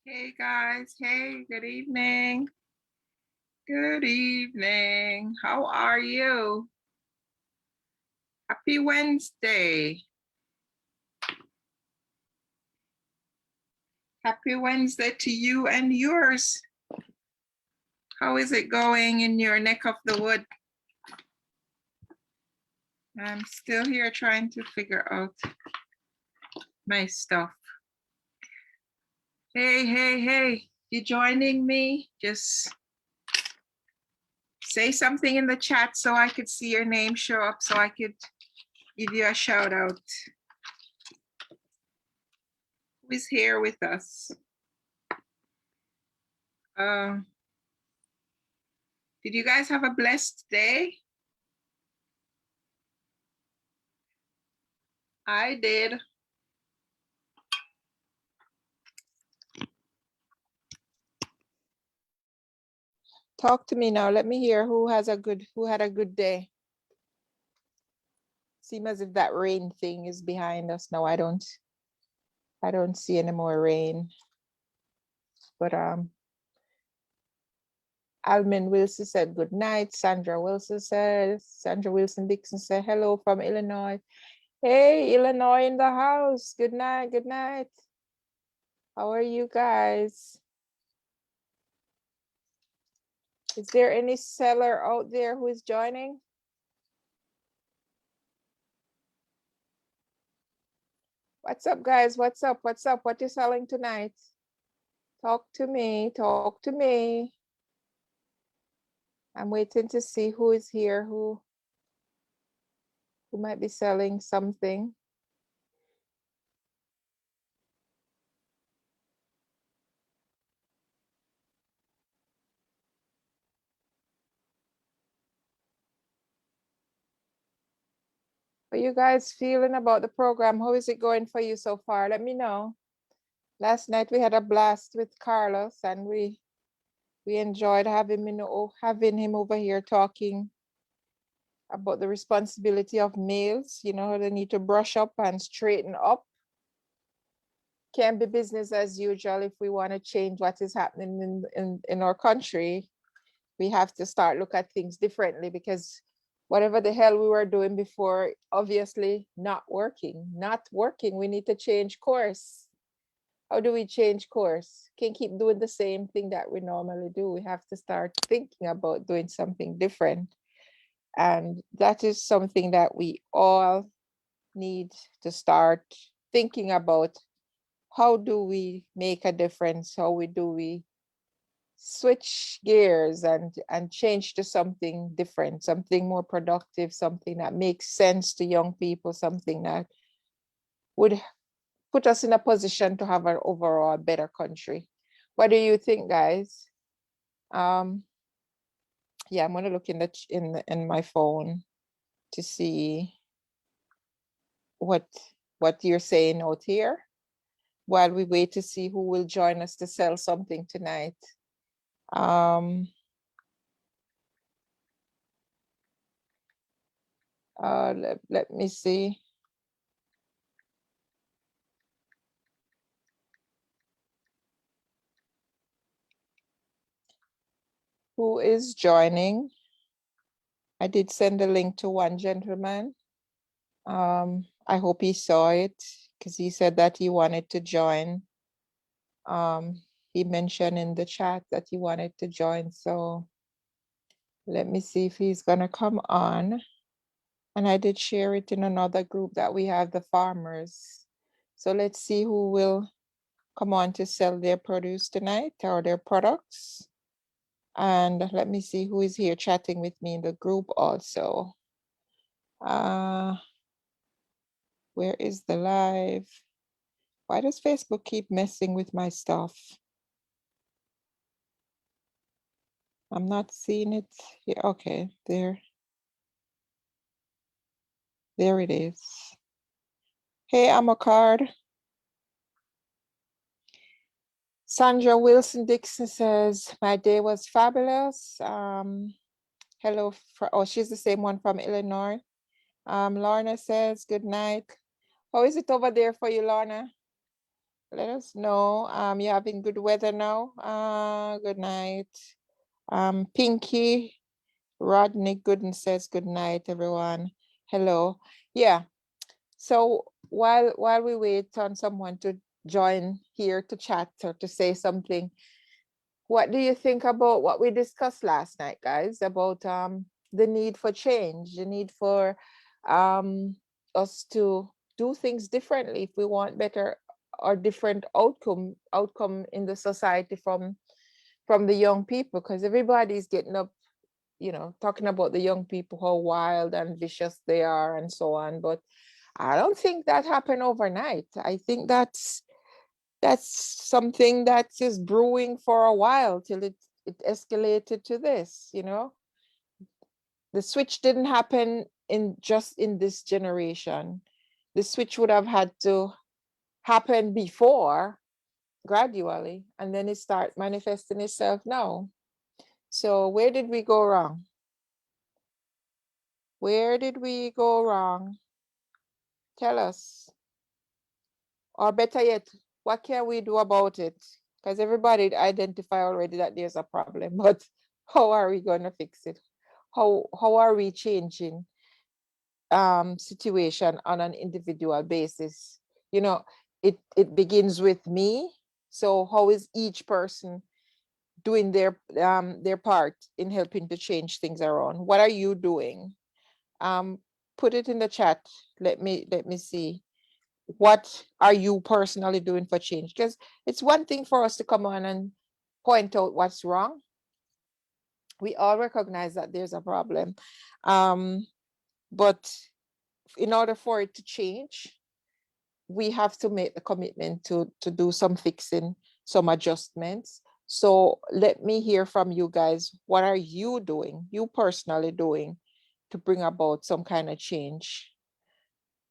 Hey guys, hey, good evening. Good evening. How are you? Happy Wednesday. Happy Wednesday to you and yours. How is it going in your neck of the wood? I'm still here trying to figure out my stuff. Hey, you joining me? Just say something in the chat so I could see your name show up so I could give you a shout out. Who is here with us? Did you guys have a blessed day? I did. Talk to me now. Let me hear who had a good day. Seems as if that rain thing is behind us now. I don't see any more rain. But Almin Wilson said good night. Sandra Wilson Dixon said hello from Illinois. Hey, Illinois in the house. Good night. How are you guys? Is there any seller out there who is joining? What's up, guys? What's up? What you selling tonight? Talk to me. I'm waiting to see who is here, who might be selling something. How are you guys feeling about the program? How is it going for you so far? Let me know. Last night we had a blast with Carlos and we enjoyed having him over here talking about the responsibility of males, they need to brush up and straighten up. Can't be business as usual if we want to change what is happening in our country. We have to start look at things differently because whatever the hell we were doing before, obviously not working. We need to change course. How do we change course? Can't keep doing the same thing that we normally do. We have to start thinking about doing something different. And that is something that we all need to start thinking about. How do we make a difference? How do we switch gears and change to something different, something more productive, something that makes sense to young people, something that would put us in a position to have an overall better country. What do you think, guys? Yeah, I'm gonna look in my phone to see what you're saying out here while we wait to see who will join us to sell something tonight. Let me see. Who is joining? I did send a link to one gentleman. I hope he saw it because he said that he wanted to join. He mentioned in the chat that he wanted to join. So let me see if he's gonna come on. And I did share it in another group that we have, the farmers. So let's see who will come on to sell their produce tonight or their products. And let me see who is here chatting with me in the group also. Where is the live? Why does Facebook keep messing with my stuff? I'm not seeing it here. Okay, there it is. Hey, I'm a card. Sandra Wilson Dixon says, my day was fabulous. Hello, she's the same one from Illinois. Lorna says, good night. How is it over there for you, Lorna? Let us know. You're having good weather now. Good night. Pinky, Rodney Gooden says good night, everyone. Hello. Yeah. So while we wait on someone to join here to chat or to say something, what do you think about what we discussed last night, guys, about the need for change, the need for us to do things differently if we want better or different outcome in the society from the young people, because everybody's getting up, talking about the young people, how wild and vicious they are and so on. But I don't think that happened overnight. I think that's something that is brewing for a while till it escalated to this. The switch didn't happen in this generation. The switch would have had to happen before, gradually, and then it start manifesting itself now. So where did we go wrong? Where did we go wrong? Tell us. Or better yet, what can we do about it? Because everybody identify already that there's a problem, but how are we going to fix it? How are we changing situation on an individual basis? It begins with me. So how is each person doing their part in helping to change things around? What are you doing? Put it in the chat. Let me see. What are you personally doing for change? Because it's one thing for us to come on and point out what's wrong. We all recognize that there's a problem. But in order for it to change, we have to make the commitment to do some fixing, some adjustments. So let me hear from you guys. What are you doing, you personally doing, to bring about some kind of change?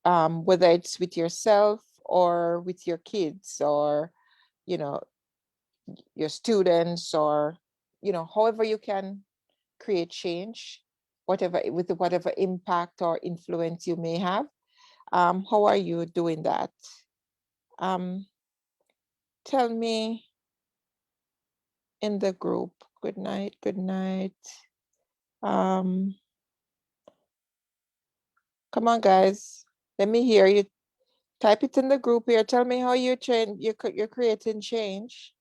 Whether it's with yourself or with your kids or, you know, your students or, however you can create change, with whatever impact or influence you may have. How are you doing that? Tell me in the group. Good night. Good night. Come on, guys. Let me hear you. Type it in the group here. Tell me how you're creating change.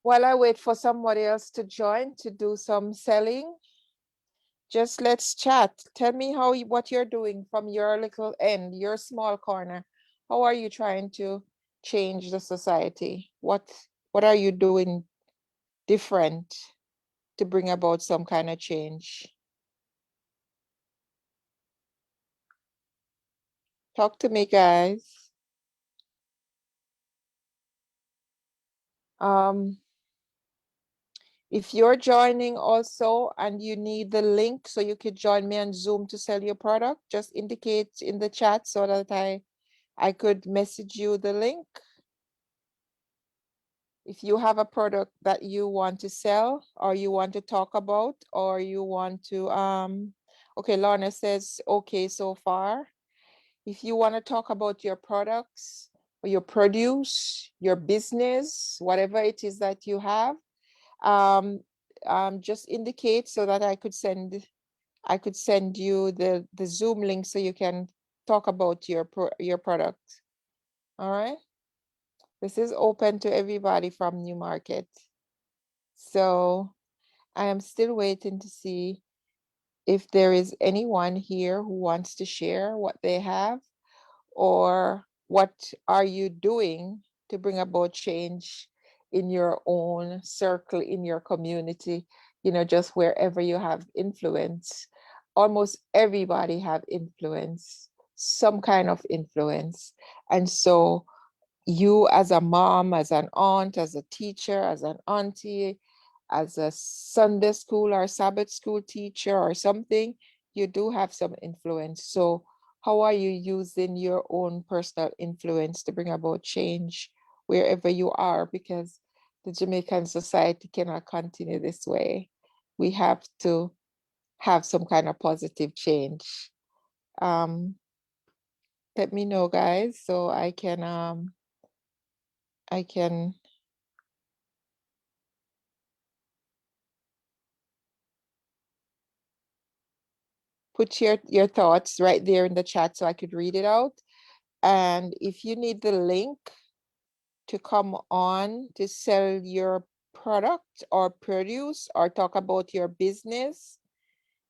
While I wait for somebody else to join to do some selling, just let's chat. Tell me what you're doing from your little end, your small corner. How are you trying to change the society? What are you doing different to bring about some kind of change? Talk to me, guys. If you're joining also and you need the link so you could join me on Zoom to sell your product, just indicate in the chat so that I could message you the link. If you have a product that you want to sell or you want to talk about or you want to, okay, Lorna says, okay, so far. If you want to talk about your products or your produce, your business, whatever it is that you have, just indicate so that I could send you the Zoom link so you can talk about your product. All right. This is open to everybody from Newmarket. So I am still waiting to see if there is anyone here who wants to share what they have, or what are you doing to bring about change in your own circle, in your community, just wherever you have influence. Almost everybody have influence, some kind of influence. And so you, as a mom, as an aunt, as a teacher, as an auntie, as a Sunday school or Sabbath school teacher or something, you do have some influence. So how are you using your own personal influence to bring about change wherever you are? Because the Jamaican society cannot continue this way. We have to have some kind of positive change. let me know, guys, so I can put your thoughts right there in the chat so I could read it out. And if you need the link to come on to sell your product or produce or talk about your business,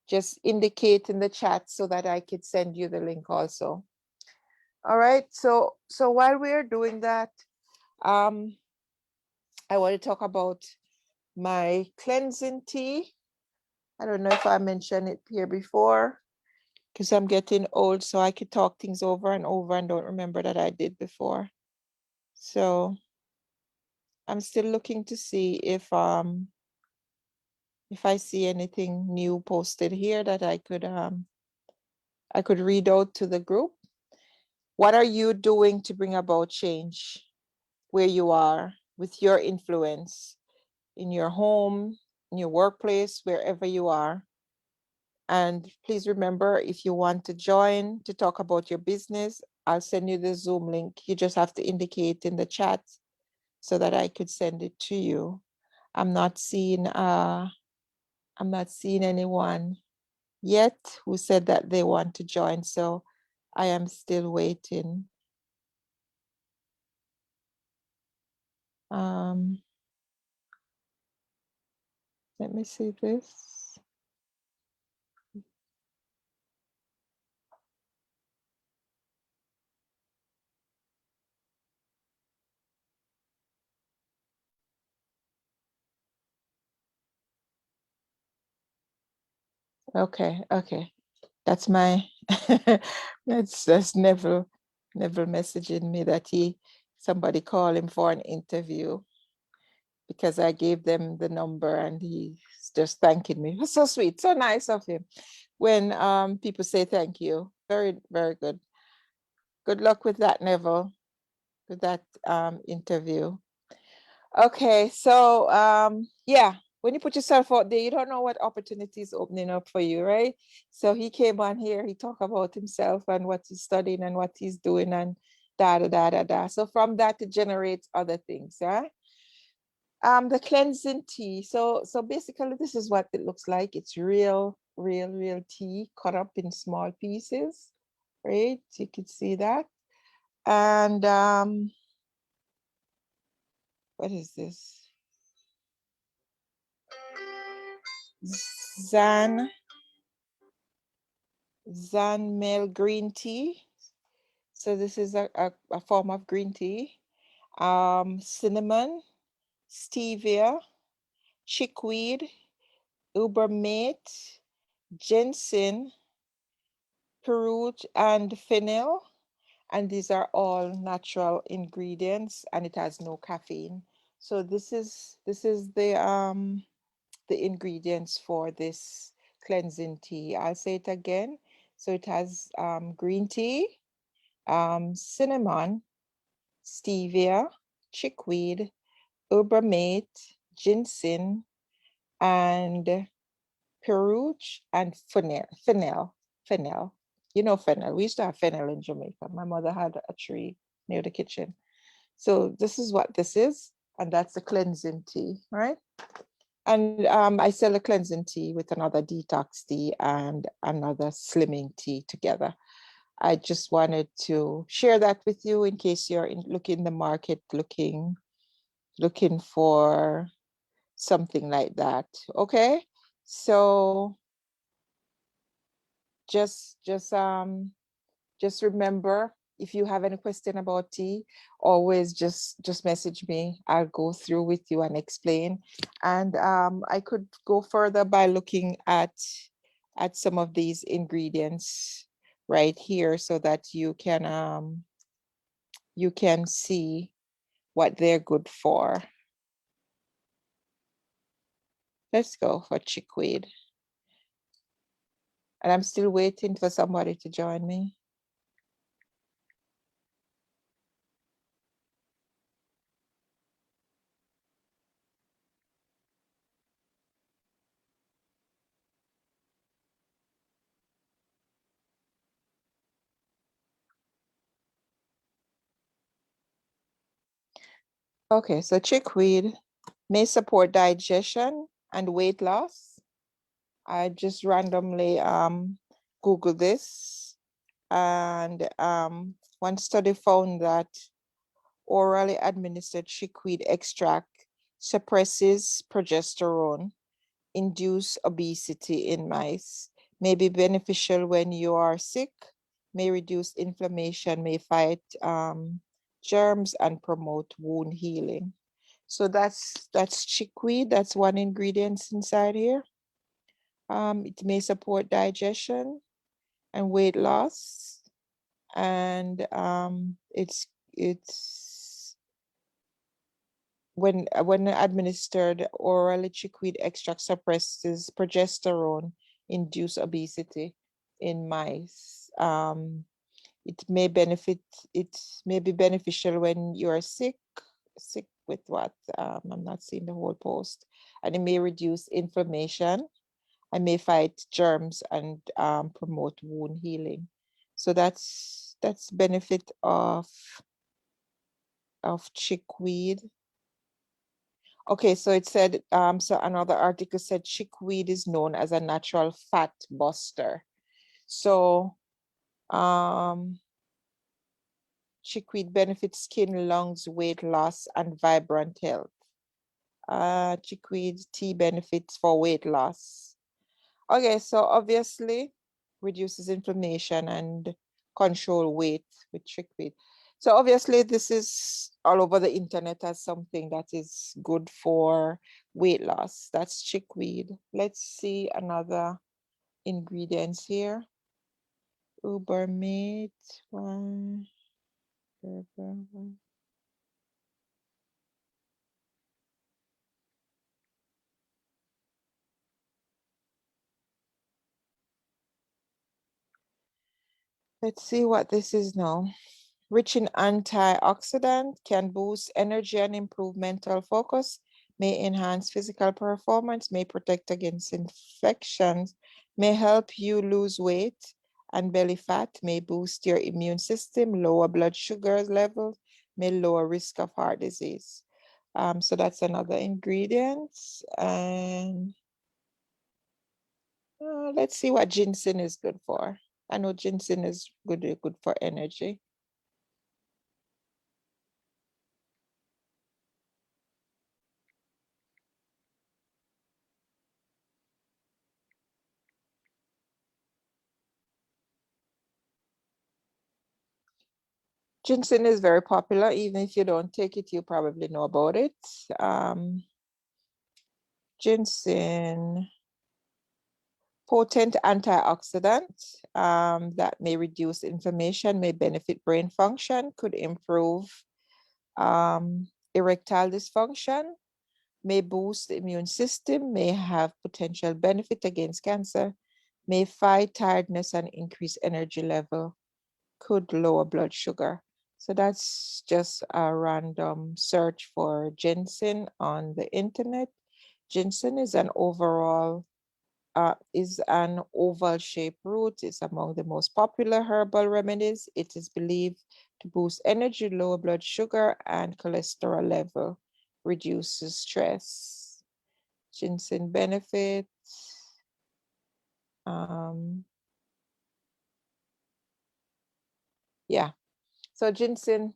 just indicate in the chat so that I could send you the link also. All right, so while we're doing that, I want to talk about my cleansing tea. I don't know if I mentioned it here before because I'm getting old, so I could talk things over and over and don't remember that I did before. So I'm still looking to see if I see anything new posted here that I could read out to the group. What are you doing to bring about change where you are with your influence in your home, in your workplace, wherever you are? And please remember, if you want to join to talk about your business, I'll send you the Zoom link. You just have to indicate in the chat so that I could send it to you. I'm not seeing anyone yet who said that they want to join, so I am still waiting. Let me see this. Okay. That's my that's Neville messaging me that somebody called him for an interview because I gave them the number and he's just thanking me. It was so sweet, so nice of him when people say thank you. Very, very good. Good luck with that, Neville, with that interview. Okay, so yeah, when you put yourself out there, you don't know what opportunities opening up for you, right? So he came on here, he talked about himself and what he's studying and what he's doing and da da da da da. So from that it generates other things, right? The cleansing tea. So basically this is what it looks like. It's real tea cut up in small pieces, right? You can see that. And what is this? Zanmel green tea. So this is a form of green tea. Cinnamon, stevia, chickweed, ubermate, ginseng, peruche, and fennel. And these are all natural ingredients and it has no caffeine. So this is the ingredients for this cleansing tea. I'll say it again. So it has green tea, cinnamon, stevia, chickweed, ubermate, ginseng, and peruche, and fennel. You know fennel. We used to have fennel in Jamaica. My mother had a tree near the kitchen. So this is what this is, and that's the cleansing tea, right? And I sell a cleansing tea with another detox tea and another slimming tea together. I just wanted to share that with you in case you're looking in the market, looking for something like that. Okay, so just remember, if you have any question about tea, always just message me. I'll go through with you and explain. And I could go further by looking at some of these ingredients right here so that you can see what they're good for. Let's go for chickweed. And I'm still waiting for somebody to join me. Okay, so chickweed may support digestion and weight loss. I just randomly Googled this, and one study found that orally administered chickweed extract suppresses progesterone, induce obesity in mice, may be beneficial when you are sick, may reduce inflammation, may fight germs, and promote wound healing. So that's chickweed. That's one ingredient inside here. It may support digestion and weight loss, and it's when administered orally, chickweed extract suppresses progesterone, induce obesity in mice. It may be beneficial when you are sick. Sick with what? I'm not seeing the whole post. And it may reduce inflammation and may fight germs and promote wound healing. So that's benefit of chickweed. Okay, so it said, so another article said chickweed is known as a natural fat buster. So chickweed benefits skin, lungs, weight loss, and vibrant health. Chickweed tea benefits for weight loss. Okay, so obviously reduces inflammation and control weight with chickweed. So obviously this is all over the internet as something that is good for weight loss. That's chickweed. Let's see another ingredients here. Uber meat. Let's see what this is now. Rich in antioxidant, can boost energy and improve mental focus, may enhance physical performance, may protect against infections, may help you lose weight and belly fat, may boost your immune system, lower blood sugar levels, may lower risk of heart disease. So that's another ingredient. And let's see what ginseng is good for. I know ginseng is good for energy. Ginseng is very popular. Even if you don't take it, you probably know about it. Ginseng, potent antioxidant that may reduce inflammation, may benefit brain function, could improve erectile dysfunction, may boost the immune system, may have potential benefit against cancer, may fight tiredness and increase energy level, could lower blood sugar. So that's just a random search for ginseng on the internet. Ginseng is an oval shaped root. It's among the most popular herbal remedies. It is believed to boost energy, lower blood sugar and cholesterol level, reduces stress. Ginseng benefits. Yeah. So ginseng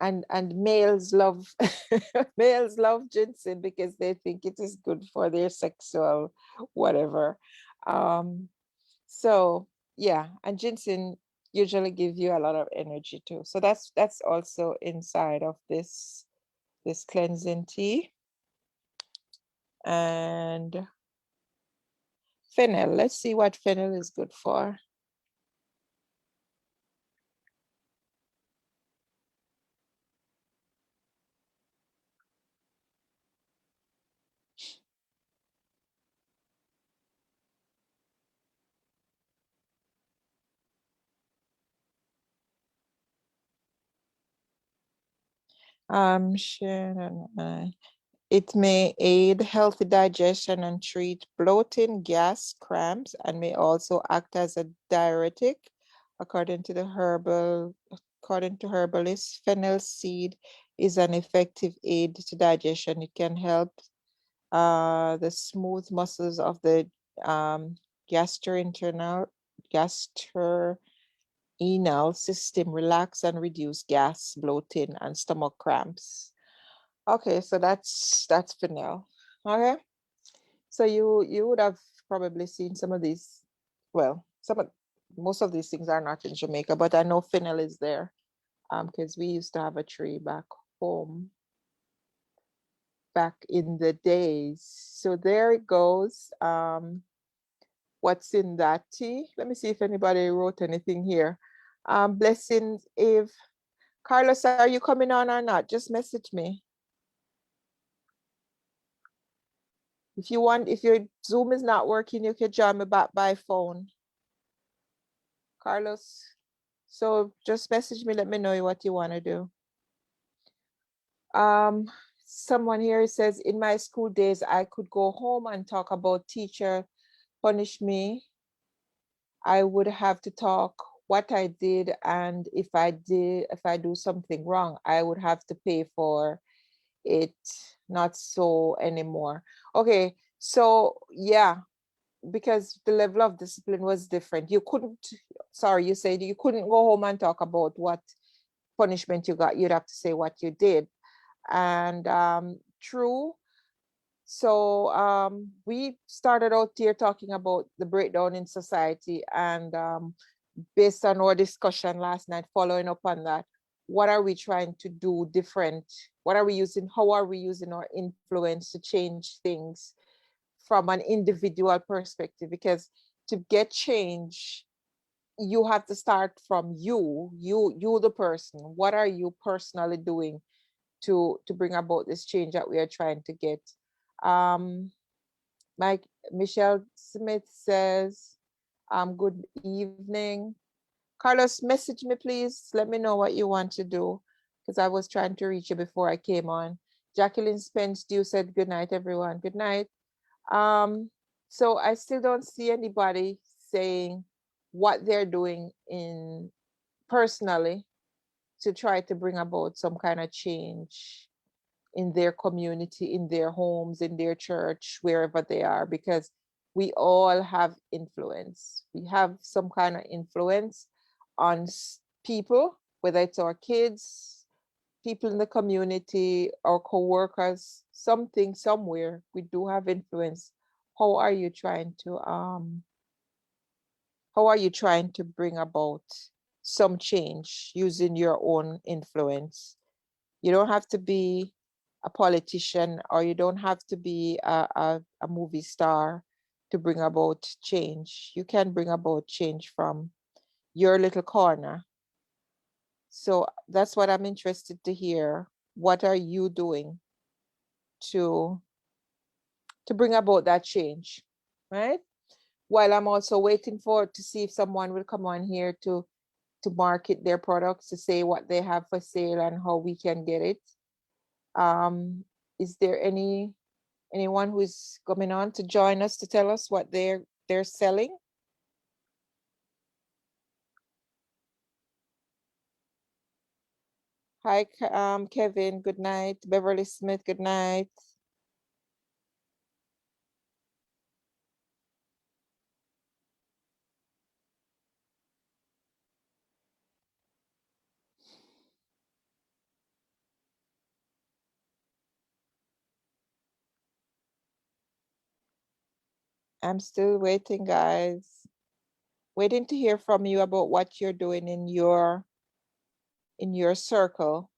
and males love males love ginseng because they think it is good for their sexual whatever. So yeah, and ginseng usually gives you a lot of energy too. So that's also inside of this cleansing tea. And fennel, let's see what fennel is good for. It may aid healthy digestion and treat bloating, gas, cramps, and may also act as a diuretic. According to herbalists, fennel seed is an effective aid to digestion. It can help the smooth muscles of the gastrointestinal system relax and reduce gas, bloating, and stomach cramps. Okay, so that's fennel. Okay, so you would have probably seen some of these. Well, most of these things are not in Jamaica, but I know fennel is there because we used to have a tree back home back in the days. So there it goes. What's in that tea? Let me see if anybody wrote anything here. Blessings, if Carlos, are you coming on or not? Just message me. If you want, if your Zoom is not working, you can join me back by phone. Carlos, so just message me, let me know what you want to do. Someone here says, in my school days, I could go home and talk about teacher punish me. I would have to talk what I did, and if I do something wrong, I would have to pay for it. Not so anymore. Okay, so yeah, because the level of discipline was different. You couldn't, sorry, you said you couldn't go home and talk about what punishment you got. You'd have to say what you did. And true. So we started out here talking about the breakdown in society, and based on our discussion last night, following up on that, what are we trying to do different? How are we using our influence to change things from an individual perspective? Because to get change, you have to start from you the person. What are you personally doing to bring about this change that we are trying to get? Michelle Smith says, good evening. Carlos, message me, please. Let me know what you want to do, because I was trying to reach you before I came on. Jacqueline Spence Dew said, good night, everyone. Good night. So I still don't see anybody saying what they're doing personally to try to bring about some kind of change in their community, in their homes, in their church, wherever they are, because we all have influence. We have some kind of influence on people, whether it's our kids, people in the community, our co-workers, something somewhere, we do have influence. How are you trying to bring about some change using your own influence? You don't have to be a politician, or you don't have to be a movie star to bring about change. You can bring about change from your little corner. So that's what I'm interested to hear. What are you doing to bring about that change, right? While I'm also waiting to see if someone will come on here to market their products, to say what they have for sale and how we can get it. Is there anyone who is coming on to join us to tell us what they're selling? Hi, Kevin, good night. Beverly Smith, good night. I'm still waiting, guys. Waiting to hear from you about what you're doing in your circle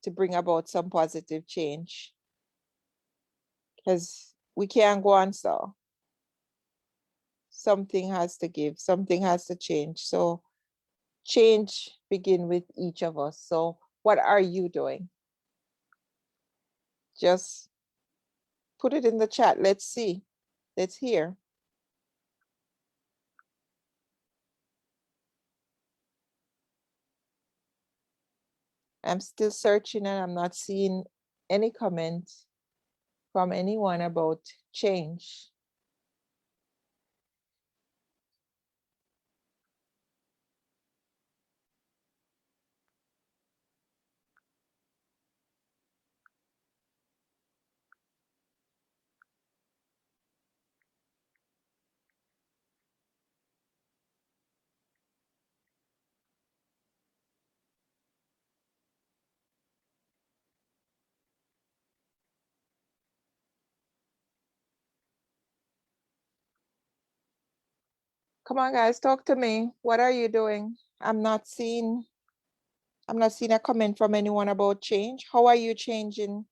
to bring about some positive change. Because we can't go on so. Something has to give, something has to change. So change begin with each of us. So what are you doing? Just put it in the chat. Let's see. Let's hear. I'm still searching and I'm not seeing any comment from anyone about change. Come on, guys, talk to me. What are you doing? I'm not seeing a comment from anyone about change. How are you changing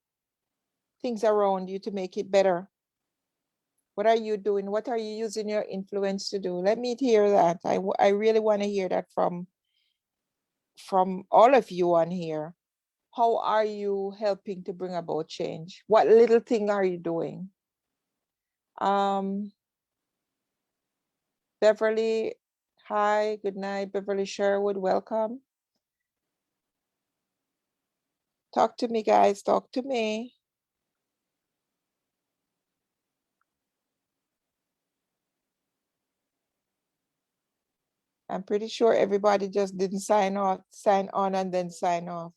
things around you to make it better? What are you doing? What are you using your influence to do? Let me hear that. I really want to hear that from all of you on here. How are you helping to bring about change? What little thing are you doing? Beverly, hi, good night. Beverly Sherwood, welcome. Talk to me, guys, talk to me. I'm pretty sure everybody just didn't sign on and then sign off.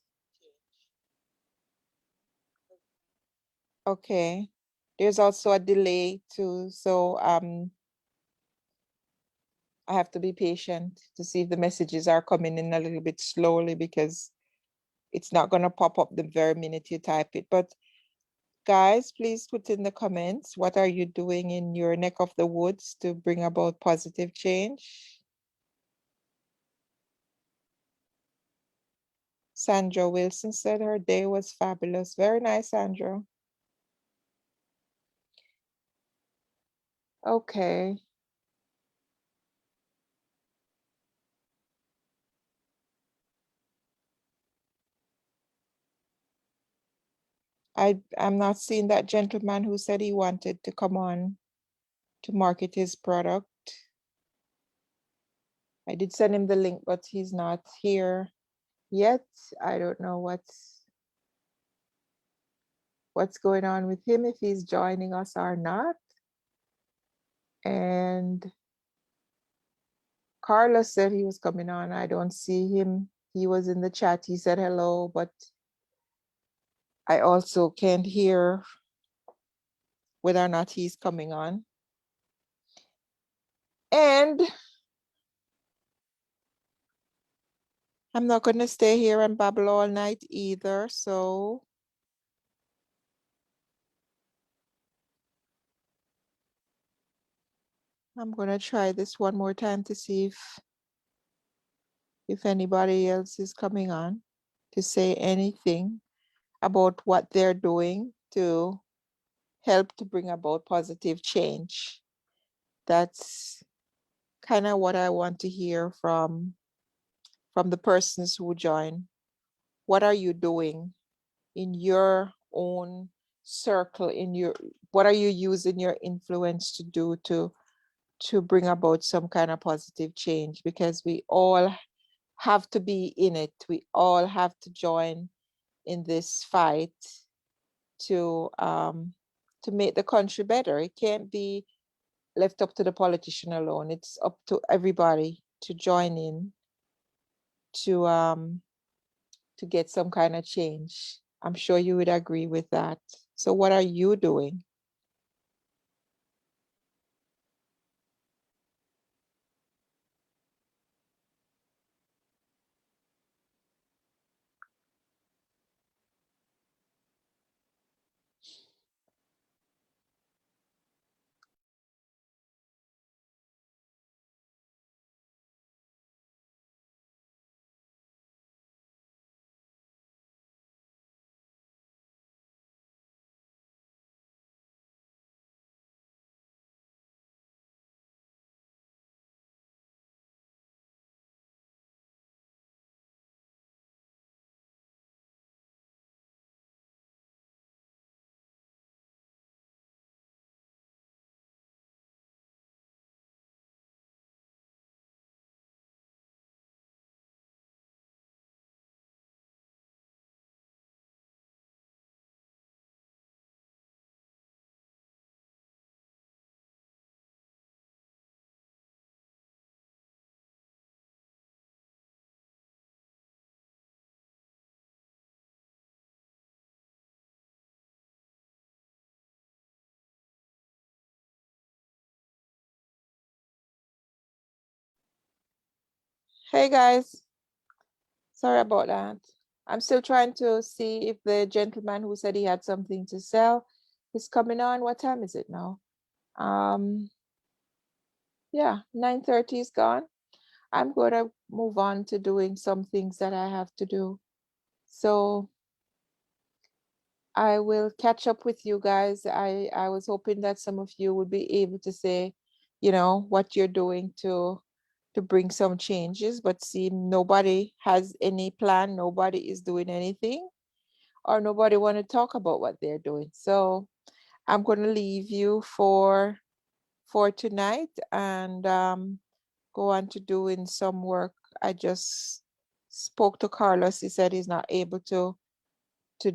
Okay. There's also a delay too, so I have to be patient to see if the messages are coming in a little bit slowly because it's not gonna pop up the very minute you type it. But guys, please put in the comments, what are you doing in your neck of the woods to bring about positive change? Sandra Wilson said her day was fabulous. Very nice, Sandra. Okay. I'm not seeing that gentleman who said he wanted to come on to market his product. I did send him the link, but he's not here yet. I don't know what's going on with him, if he's joining us or not. And Carlos said he was coming on. I don't see him. He was in the chat. He said hello, but I also can't hear whether or not he's coming on. And I'm not going to stay here and babble all night either. So I'm going to try this one more time to see if anybody else is coming on to say anything about what they're doing to help to bring about positive change. That's kind of what I want to hear from the persons who join. What are you doing in your own circle, what are you using your influence to do to bring about some kind of positive change? Because we all have to be in it. We all have to join in this fight to make the country better. It can't be left up to the politician alone. It's up to everybody to join in to get some kind of change. I'm sure you would agree with that. So what are you doing? Hey guys, sorry about that. I'm still trying to see if the gentleman who said he had something to sell is coming on. What time is it now? Yeah, 9:30 is gone. I'm going to move on to doing some things that I have to do. So I will catch up with you guys. I was hoping that some of you would be able to say, what you're doing to bring some changes, but see, nobody has any plan, nobody is doing anything, or nobody want to talk about what they're doing. So I'm going to leave you for tonight and go on to doing some work. I just spoke to Carlos. He said he's not able to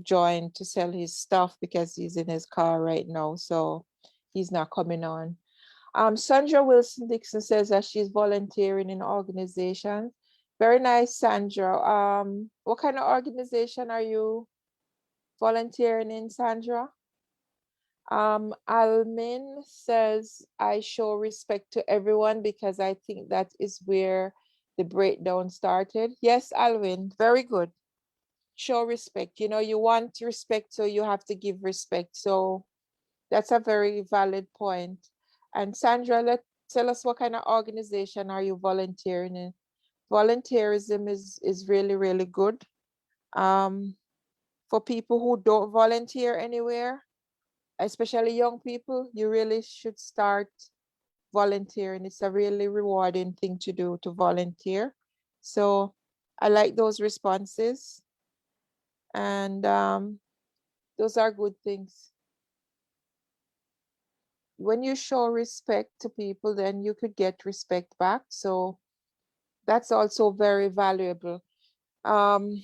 join to sell his stuff because he's in his car right now, so he's not coming on. Sandra Wilson Dixon says that she's volunteering in organizations. Very nice, Sandra. What kind of organization are you volunteering in, Sandra? Almin says, I show respect to everyone because I think that is where the breakdown started. Yes, Alwin, very good. Show respect. You want respect, so you have to give respect. So that's a very valid point. And Sandra, tell us what kind of organization are you volunteering in? Volunteerism is really, really good. For people who don't volunteer anywhere, especially young people, you really should start volunteering. It's a really rewarding thing to do, to volunteer. So I like those responses. And those are good things. When you show respect to people, then you could get respect back. So that's also very valuable. Um,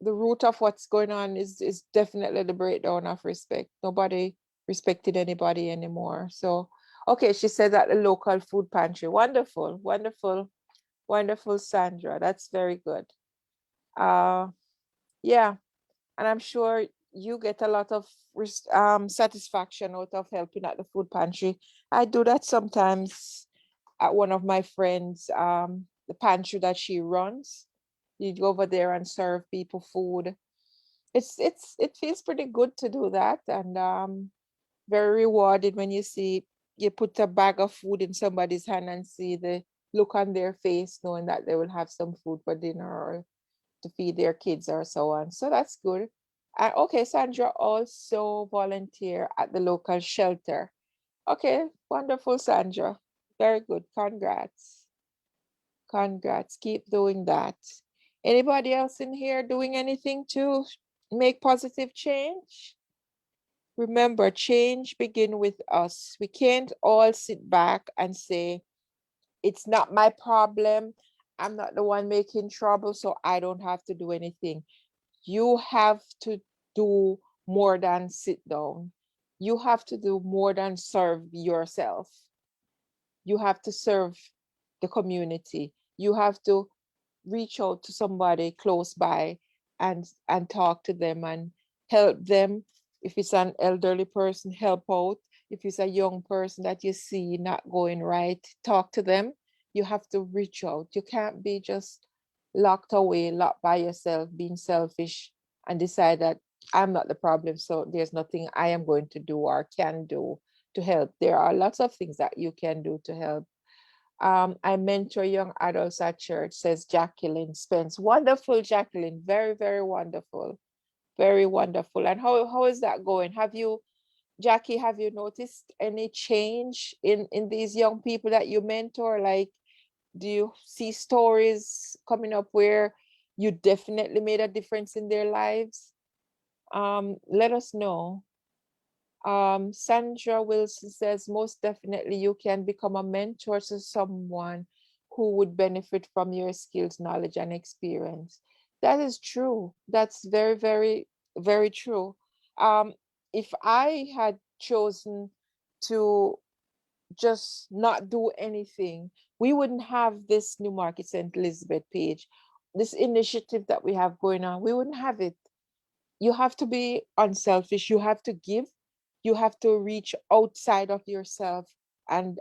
the root of what's going on is definitely the breakdown of respect. Nobody respected anybody anymore. So, okay, she said that the local food pantry. Wonderful, wonderful, wonderful, Sandra. That's very good. Yeah, and I'm sure you get a lot of satisfaction out of helping at the food pantry. I do that sometimes at one of my friends, the pantry that she runs. You go over there and serve people food. It feels pretty good to do that, and very rewarded when you see you put a bag of food in somebody's hand and see the look on their face, knowing that they will have some food for dinner or to feed their kids or so on. So that's good. Okay, Sandra also volunteer at the local shelter. Okay, wonderful, Sandra. Very good. Congrats. Congrats. Keep doing that. Anybody else in here doing anything to make positive change? Remember, change begin with us. We can't all sit back and say, it's not my problem. I'm not the one making trouble, so I don't have to do anything. You have to do more than sit down. You have to do more than serve yourself. You have to serve the community. You have to reach out to somebody close by and talk to them and help them. If it's an elderly person, help out. If it's a young person that you see not going right, talk to them. You have to reach out. You can't be just locked away, locked by yourself, being selfish, and decide that I'm not the problem, so there's nothing I am going to do or can do to help. There are lots of things that you can do to help. I mentor young adults at church, says Jacqueline Spence. Wonderful, Jacqueline. Very, very wonderful. Very wonderful. And how is that going? Jackie, have you noticed any change in these young people that you mentor? Like, do you see stories coming up where you definitely made a difference in their lives? Let us know. Sandra Wilson says, most definitely you can become a mentor to someone who would benefit from your skills, knowledge, and experience. That is true. That's very, very, very true. Um, if I had chosen to just not do anything, we wouldn't have this Newmarket St. Elizabeth page, this initiative that we have going on. We wouldn't have it. You have to be unselfish. You have to give. You have to reach outside of yourself and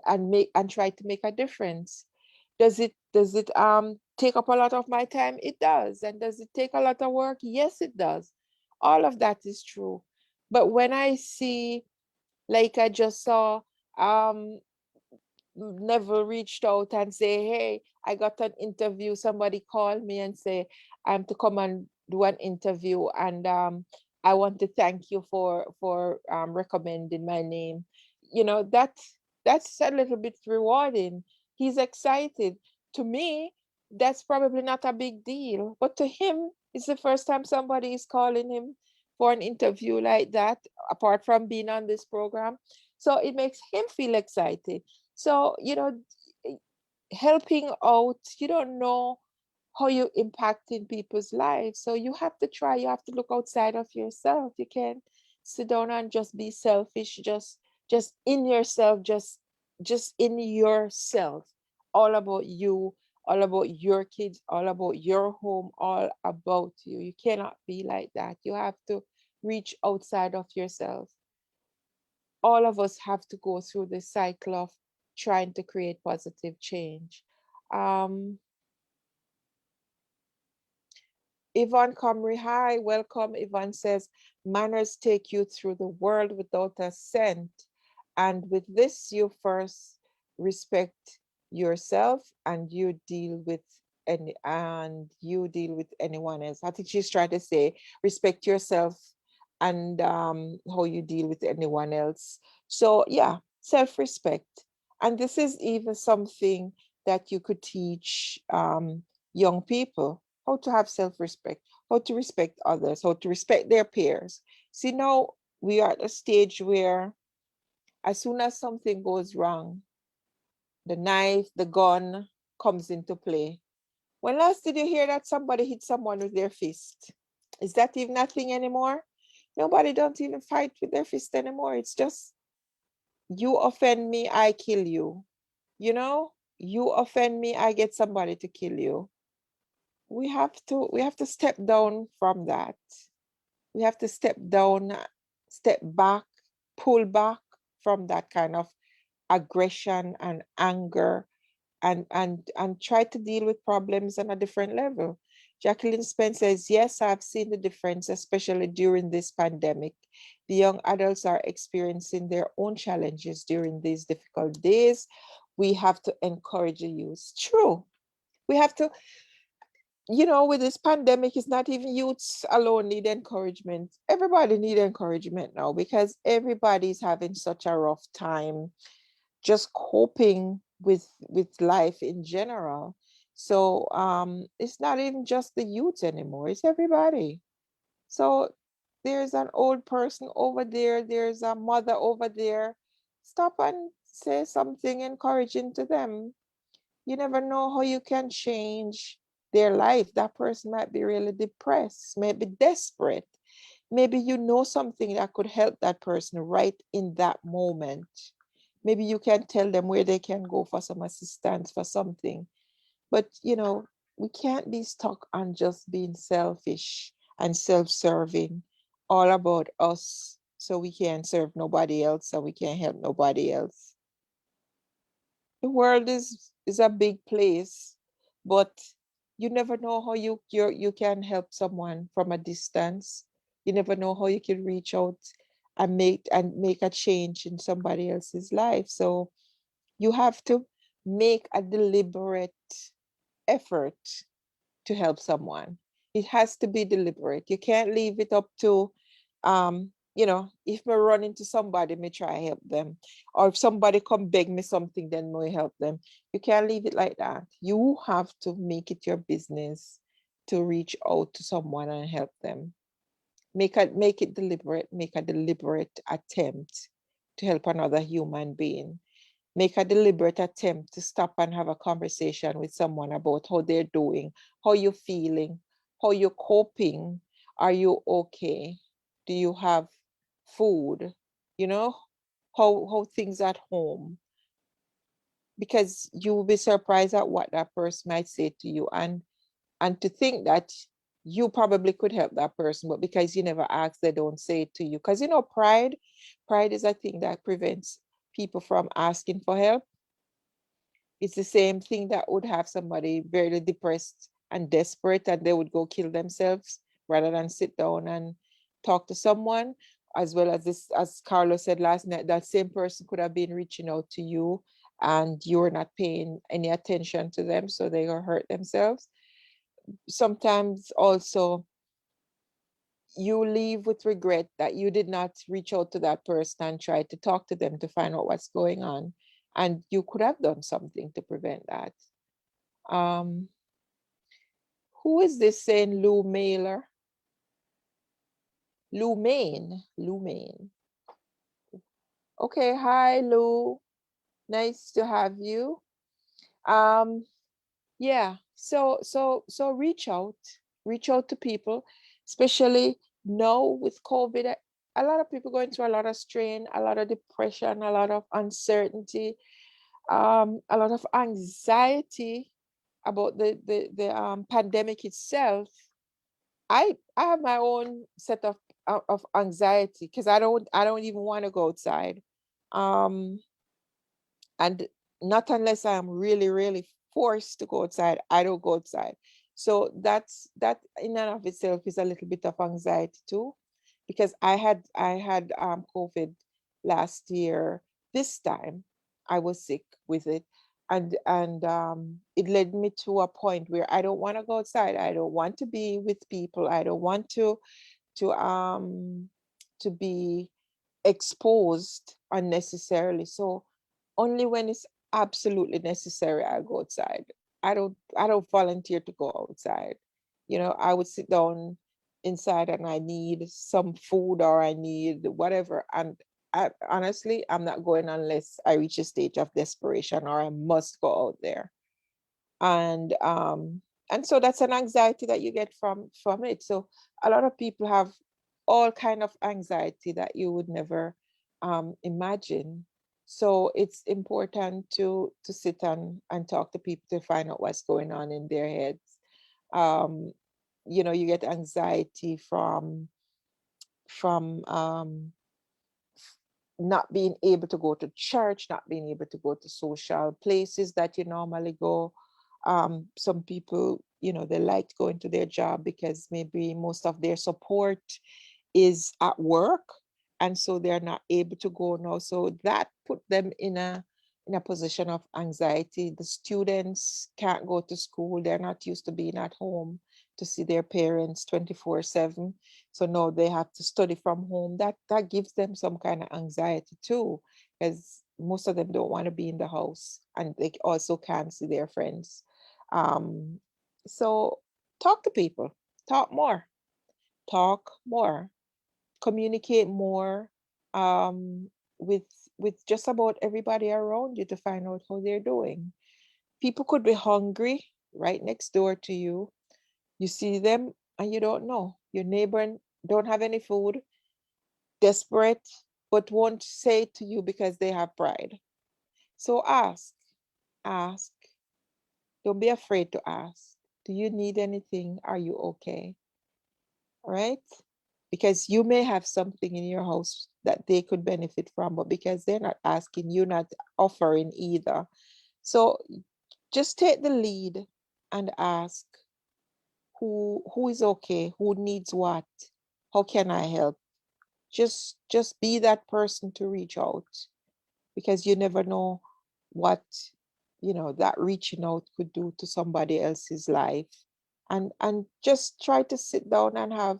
try to make a difference. Does it take up a lot of my time? It does. And does it take a lot of work? Yes, it does. All of that is true. But when I see, like I just saw, um never reached out and say, hey, I got an interview. Somebody called me and say, I'm to come and do an interview, and I want to thank you for recommending my name. You know, that's a little bit rewarding. He's excited. To me, that's probably not a big deal, but to him, it's the first time somebody is calling him for an interview like that, apart from being on this program. So it makes him feel excited. So, helping out, you don't know how you impact in people's lives. So you have to try, you have to look outside of yourself. You can't sit down and just be selfish, just in yourself, just in yourself, all about you, all about your kids, all about your home, all about you. You cannot be like that. You have to reach outside of yourself. All of us have to go through the cycle of trying to create positive change. Um, Yvonne Comrie, hi, welcome. Yvonne says, manners take you through the world without a cent. And with this, you first respect yourself and you deal with anyone else. I think she's trying to say respect yourself and how you deal with anyone else. So yeah, self-respect. And this is even something that you could teach young people, how to have self-respect, how to respect others, how to respect their peers. See, now we are at a stage where as soon as something goes wrong, the knife, the gun comes into play. When last did you hear that somebody hit someone with their fist? Is that even a thing anymore? Nobody don't even fight with their fist anymore. It's just, you offend me, I kill you. You know, you offend me, I get somebody to kill you. We have to step down from that. We have to step down, step back, pull back from that kind of aggression and anger, and try to deal with problems on a different level. Jacqueline Spence says, yes, I've seen the difference, especially during this pandemic. The young adults are experiencing their own challenges during these difficult days. We have to encourage the youth. True. We have to, with this pandemic, it's not even youths alone need encouragement. Everybody need encouragement now because everybody's having such a rough time just coping with life in general. So it's not even just the youth anymore, it's everybody. So there's an old person over there, there's a mother over there. Stop and say something encouraging to them. You never know how you can change their life. That person might be really depressed, maybe desperate. Maybe you know something that could help that person right in that moment. Maybe you can tell them where they can go for some assistance for something. But, we can't be stuck on just being selfish and self-serving, all about us, so we can't serve nobody else and we can't help nobody else. The world is a big place, but you never know how you can help someone from a distance. You never know how you can reach out and make a change in somebody else's life. So you have to make a deliberate effort to help someone. It has to be deliberate. You can't leave it up to, if we run into somebody, me try help them. Or if somebody come beg me something, then me help them. You can't leave it like that. You have to make it your business to reach out to someone and help them. Make it deliberate, make a deliberate attempt to help another human being. Make a deliberate attempt to stop and have a conversation with someone about how they're doing, how you're feeling, how you're coping. Are you okay? Do you have food? You know, how things at home? Because you will be surprised at what that person might say to you, and to think that you probably could help that person, but because you never ask, they don't say it to you. Because pride is a thing that prevents people from asking for help. It's the same thing that would have somebody very depressed and desperate and they would go kill themselves rather than sit down and talk to someone. As well as this, as Carlos said last night, that same person could have been reaching out to you and you're not paying any attention to them, so they will hurt themselves. Sometimes also you leave with regret that you did not reach out to that person and try to talk to them to find out what's going on. And you could have done something to prevent that. Um, who is this saying Lou Mailer? Lou Main. Lou Main. Okay, hi Lou. Nice to have you. Um, yeah, so reach out to people, especially now with COVID. A lot of people going through a lot of strain, a lot of depression, a lot of uncertainty, a lot of anxiety about the pandemic itself. I have my own set of anxiety because I don't even want to go outside. Um, and not unless I'm really, really forced to go outside, I don't go outside. So that in and of itself is a little bit of anxiety too, because I had COVID last year. This time I was sick with it, and it led me to a point where I don't want to go outside. I don't want to be with people. I don't want to to be exposed unnecessarily. So only when it's absolutely necessary, I go outside. I don't volunteer to go outside. I would sit down inside and I need some food or I need whatever. And honestly, I'm not going unless I reach a stage of desperation or I must go out there. And so that's an anxiety that you get from it. So a lot of people have all kind of anxiety that you would never imagine. So it's important to sit and talk to people to find out what's going on in their heads. um you get anxiety from not being able to go to church, not being able to go to social places that you normally go. Some people, they like going to their job because maybe most of their support is at work, and so they're not able to go now. So that put them in a position of anxiety. The students can't go to school. They're not used to being at home to see their parents 24/7. So now they have to study from home. That gives them some kind of anxiety too, because most of them don't want to be in the house and they also can't see their friends. Um, so talk to people, talk more, talk more, communicate more, um, with with just about everybody around you to find out how they're doing. People could be hungry right next door to you. You see them and you don't know. Your neighbor don't have any food, desperate, but won't say it to you because they have pride. So ask. Don't be afraid to ask. Do you need anything? Are you okay? Right? Because you may have something in your house that they could benefit from, but because they're not asking, you're not offering either. So just take the lead and ask who is okay, who needs what, how can I help? Just be that person to reach out, because you never know what that reaching out could do to somebody else's life. And just try to sit down and have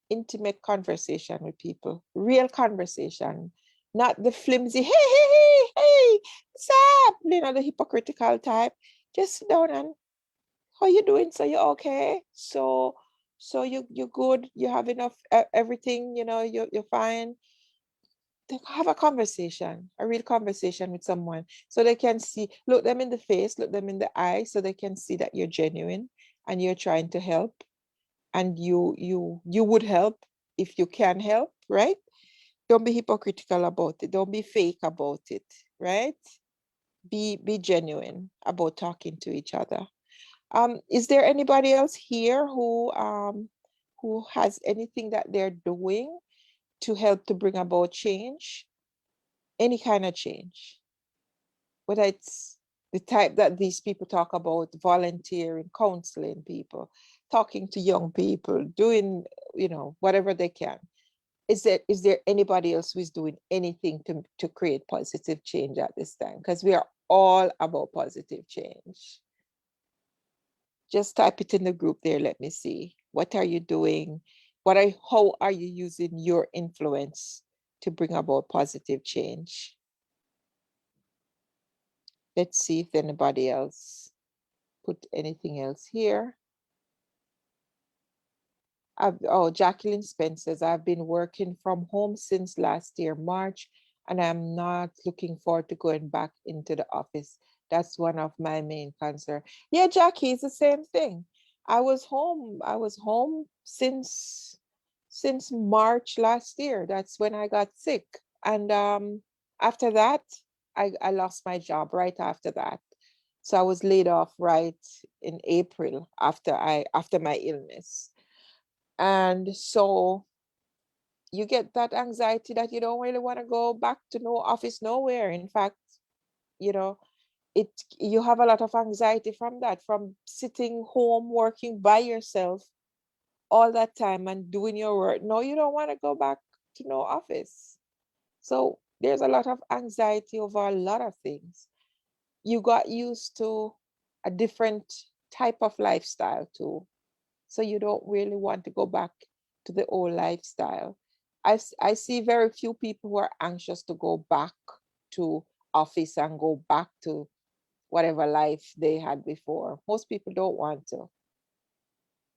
intimate conversation with people, real conversation, not the flimsy, hey, what's up? The hypocritical type. Just sit down and, how you doing? So you okay? So you good? You have enough everything? You're fine. Have a conversation, a real conversation with someone, so they can see, look them in the face, look them in the eye, so they can see that you're genuine and you're trying to help, and you would help if you can help, right? Don't be hypocritical about it, don't be fake about it, right? Be genuine about talking to each other. Is there anybody else here who has anything that they're doing to help to bring about change, any kind of change, whether it's the type that these people talk about, volunteering, counseling people, talking to young people, doing, whatever they can. Is there anybody else who is doing anything to create positive change at this time? Because we are all about positive change. Just type it in the group there. Let me see. What are you doing? How are you using your influence to bring about positive change? Let's see if anybody else put anything else here. Jacqueline Spence says, I've been working from home since last year, March, and I'm not looking forward to going back into the office. That's one of my main concerns. Yeah, Jackie, it's the same thing. I was home since March last year. That's when I got sick. And after that, I lost my job right after that. So I was laid off right in April after my illness. And so you get that anxiety that you don't really want to go back to no office nowhere. In fact, you know, you have a lot of anxiety from that, from sitting home working by yourself all that time and doing your work. No, you don't want to go back to no office. So there's a lot of anxiety over a lot of things. You got used to a different type of lifestyle too. So you don't really want to go back to the old lifestyle. I see very few people who are anxious to go back to office and go back to whatever life they had before. Most people don't want to.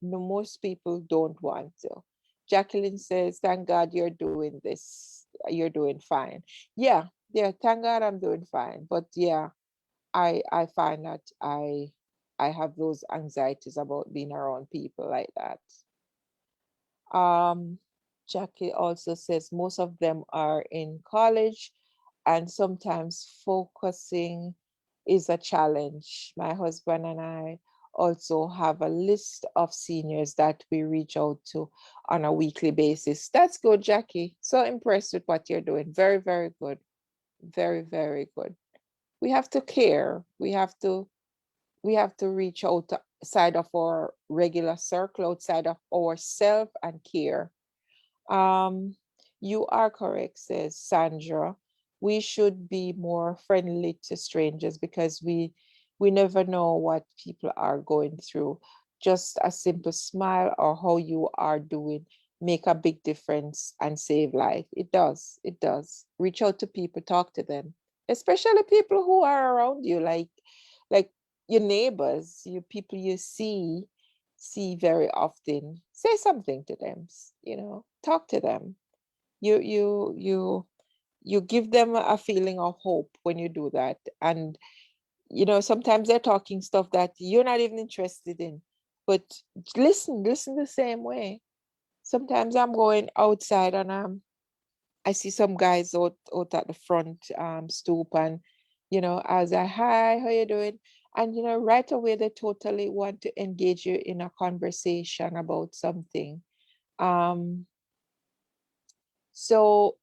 No, most people don't want to. Jacqueline says, thank God you're doing this. You're doing fine. Yeah, thank God I'm doing fine. But yeah, I find that I have those anxieties about being around people like that. Jackie also says most of them are in college and sometimes focusing is a challenge. My husband and I also have a list of seniors that we reach out to on a weekly basis. That's good, Jackie. So impressed with what you're doing. Very, very good. Very, very good. We have to care. We have to reach outside of our regular circle, outside of ourselves and care. You are correct, says Sandra. We should be more friendly to strangers because we never know what people are going through. Just a simple smile or how you are doing make a big difference and save life. It does. It does. Reach out to people, talk to them, especially people who are around you, like your neighbors, your people you see very often. Say something to them, talk to them. You give them a feeling of hope when you do that. And sometimes they're talking stuff that you're not even interested in, but listen the same way. Sometimes I'm going outside and I see some guys out at the front stoop, and I was like, hi, how you doing? And right away they totally want to engage you in a conversation about something. Um, so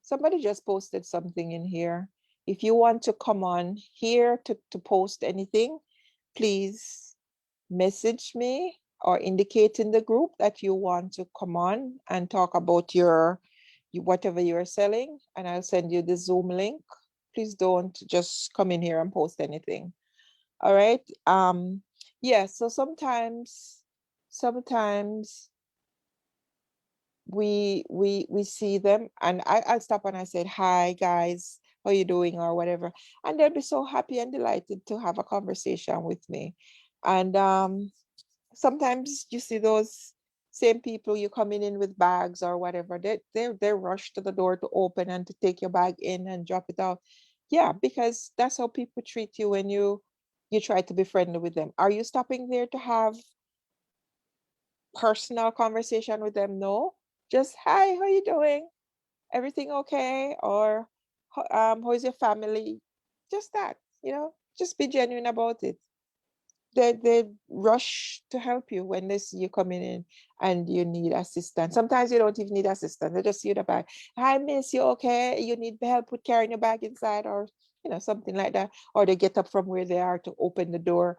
somebody just posted something in here. If you want to come on here to post anything, please message me or indicate in the group that you want to come on and talk about whatever you're selling, and I'll send you the Zoom link. Please don't just come in here and post anything. All right. Yeah, so sometimes we see them, and I'll stop and I said, hi guys, how you doing, or whatever, and they'll be so happy and delighted to have a conversation with me. And sometimes you see those same people, you coming in with bags or whatever, they rush to the door to open and to take your bag in and drop it out. Yeah, because that's how people treat you when you try to be friendly with them. Are you stopping there to have personal conversation with them? No, just, hi, how you doing, everything okay, or how is your family? Just that, just be genuine about it. They rush to help you when they see you coming in and you need assistance. Sometimes you don't even need assistance. They just see you the bag. Hi, miss, you okay? You need help with carrying your bag inside, or something like that, or they get up from where they are to open the door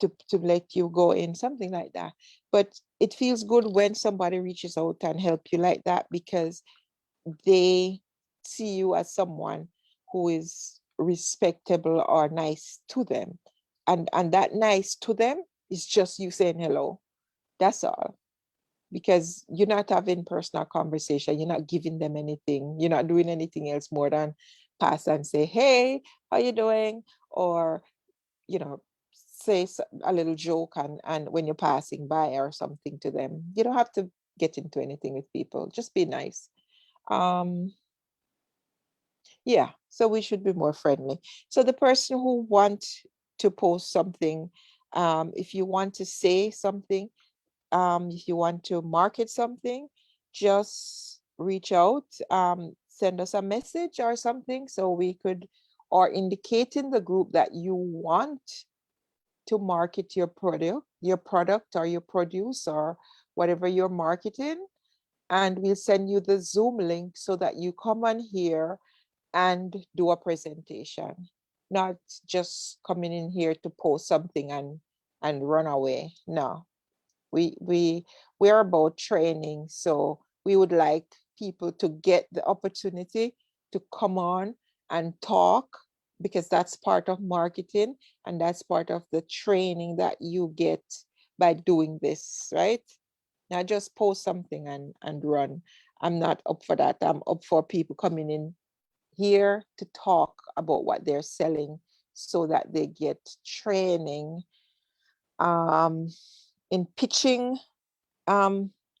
to let you go in, something like that. But it feels good when somebody reaches out and help you like that, because they see you as someone who is respectable or nice to them. And that nice to them is just you saying hello. That's all. Because you're not having personal conversation, you're not giving them anything, you're not doing anything else more than pass and say, hey, how you doing? Or, say a little joke and when you're passing by or something to them. You don't have to get into anything with people. Just be nice. Yeah, so we should be more friendly. So the person who want to post something, if you want to say something, if you want to market something, just reach out, send us a message or something so we could, or indicate in the group that you want to market your product or your produce or whatever you're marketing. And we'll send you the Zoom link so that you come on here and do a presentation, not just coming in here to post something and run away. No, we're about training, so we would like people to get the opportunity to come on and talk, because that's part of marketing and that's part of the training that you get by doing this, right? Not just post something and run. I'm not up for that. I'm up for people coming in here to talk about what they're selling so that they get training in pitching,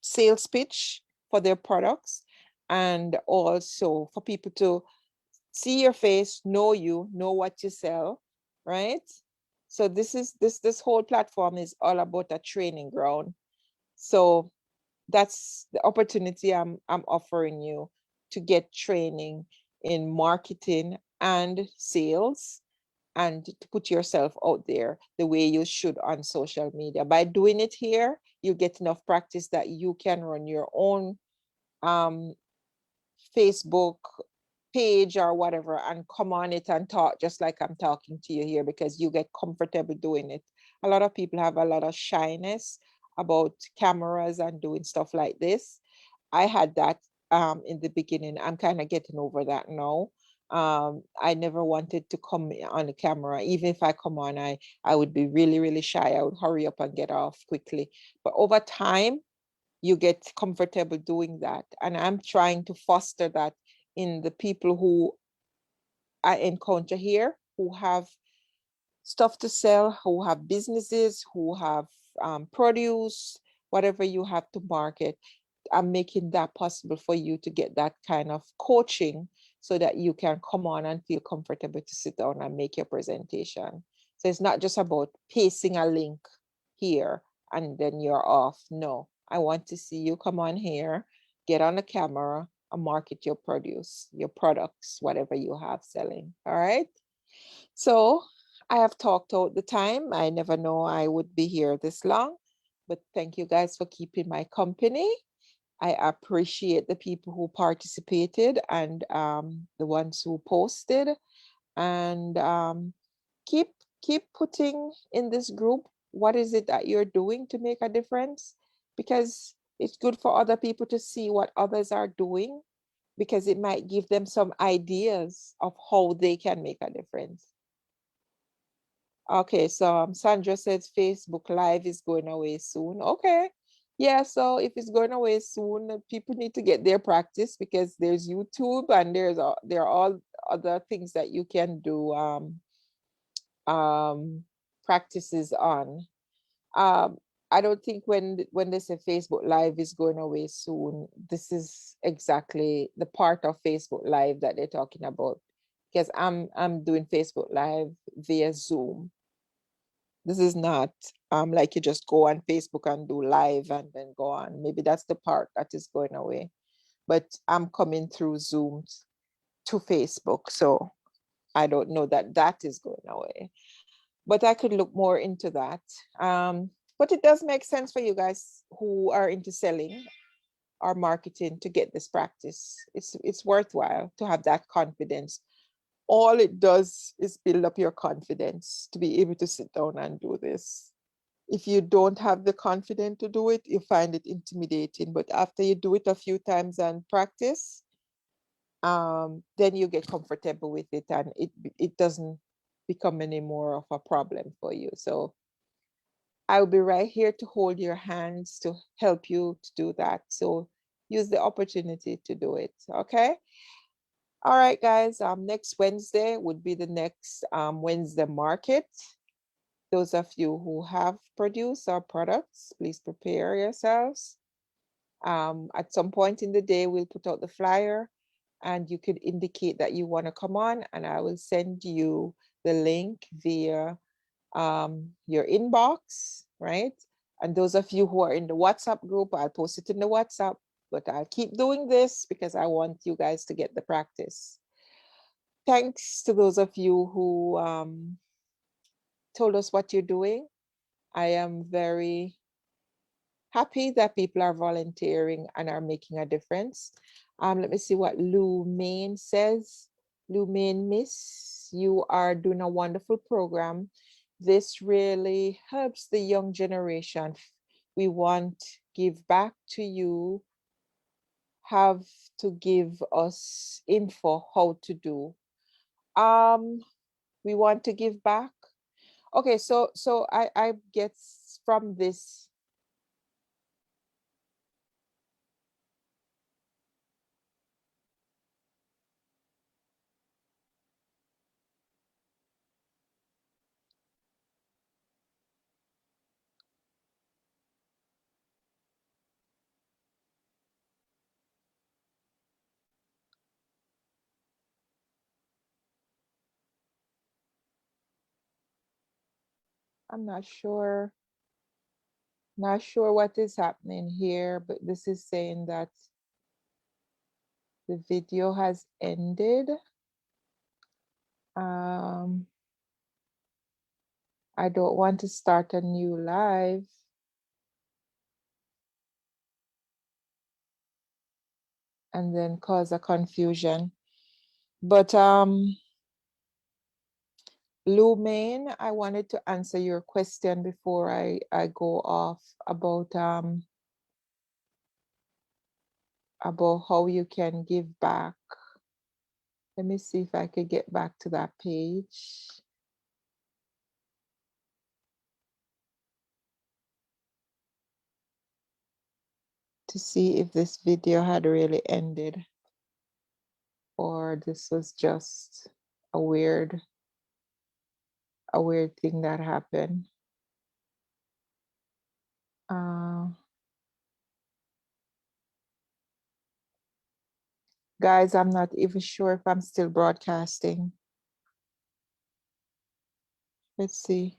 sales pitch for their products, and also for people to see your face, know you, know what you sell, right? So this whole platform is all about a training ground. So that's the opportunity I'm offering you, to get training in marketing and sales, and to put yourself out there the way you should on social media. By doing it here, you get enough practice that you can run your own Facebook page or whatever and come on it and talk just like I'm talking to you here, because you get comfortable doing it. A lot of people have a lot of shyness about cameras and doing stuff like this. I had that in the beginning. I'm kind of getting over that now. I never wanted to come on the camera. Even if I come on, I would be really, really shy. I would hurry up and get off quickly. But over time, you get comfortable doing that. And I'm trying to foster that in the people who I encounter here, who have stuff to sell, who have businesses, who have produce, whatever you have to market. I'm making that possible for you to get that kind of coaching so that you can come on and feel comfortable to sit down and make your presentation. So it's not just about pasting a link here and then you're off. No, I want to see you come on here, get on the camera and market your produce, your products, whatever you have selling. All right. So I have talked out the time. I never know I would be here this long, but thank you guys for keeping my company. I appreciate the people who participated and the ones who posted, and keep keep putting in this group what is it that you're doing to make a difference, because it's good for other people to see what others are doing, because it might give them some ideas of how they can make a difference. Okay, so Sandra says Facebook Live is going away soon. Okay. Yeah, so if it's going away soon, people need to get their practice, because there's YouTube and there are all other things that you can do practices on. Um, I don't think when they say Facebook Live is going away soon, this is exactly the part of Facebook Live that they're talking about, because I'm doing Facebook Live via Zoom. This is not like you just go on Facebook and do live and then go on. Maybe that's the part that is going away. But I'm coming through Zoom to Facebook, so I don't know that that is going away. But I could look more into that. But it does make sense for you guys who are into selling or marketing to get this practice. It's worthwhile to have that confidence all it does is build up your confidence to be able to sit down and do this. If you don't have the confidence to do it, you find it intimidating. But after you do it a few times and practice, then you get comfortable with it, and it doesn't become any more of a problem for you. So I'll be right here to hold your hands to help you to do that. So use the opportunity to do it. Okay. All right, guys. Next Wednesday would be the next Wednesday market. Those of you who have produced our products, please prepare yourselves. At some point in the day, we'll put out the flyer and you could indicate that you want to come on, and I will send you the link via your inbox, right? And those of you who are in the WhatsApp group, I'll post it in the WhatsApp, but I'll keep doing this because I want you guys to get the practice. Thanks to those of you who told us what you're doing. I am very happy that people are volunteering and are making a difference. Let me see what Lou Main says. Lou Main, Miss, you are doing a wonderful program. This really helps the young generation. We want give back to you, have to give us info how to do. We want to give back. Okay, so I get from this. I'm not sure what is happening here, but this is saying that the video has ended. I don't want to start a new live. And then cause a confusion. But Lou Main, I wanted to answer your question before I go off about how you can give back. Let me see if I could get back to that page. To see if this video had really ended or this was just a weird thing that happened. Guys, I'm not even sure if I'm still broadcasting. Let's see.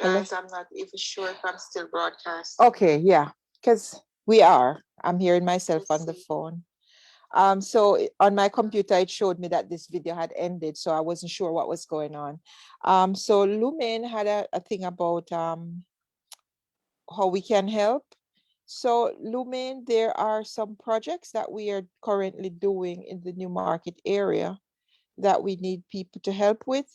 Guys, I'm not even sure if I'm still broadcasting. Okay, yeah, because we are. I'm hearing myself on the phone. So on my computer, it showed me that this video had ended, so I wasn't sure what was going on. So Lou Main had a thing about how we can help. So Lou Main, there are some projects that we are currently doing in the Newmarket area that we need people to help with.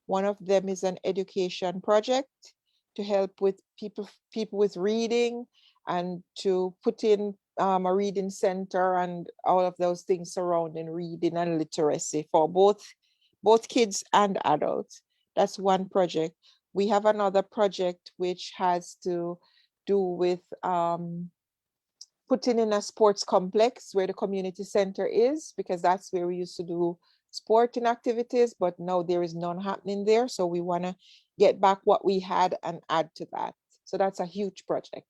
One of them is an education project to help with people with reading and to put in a reading center and all of those things surrounding reading and literacy for both kids and adults. That's one project. We have another project which has to do with putting in a sports complex where the community center is, because that's where we used to do sporting activities, but now there is none happening there. So we want to get back what we had and add to that. So that's a huge project.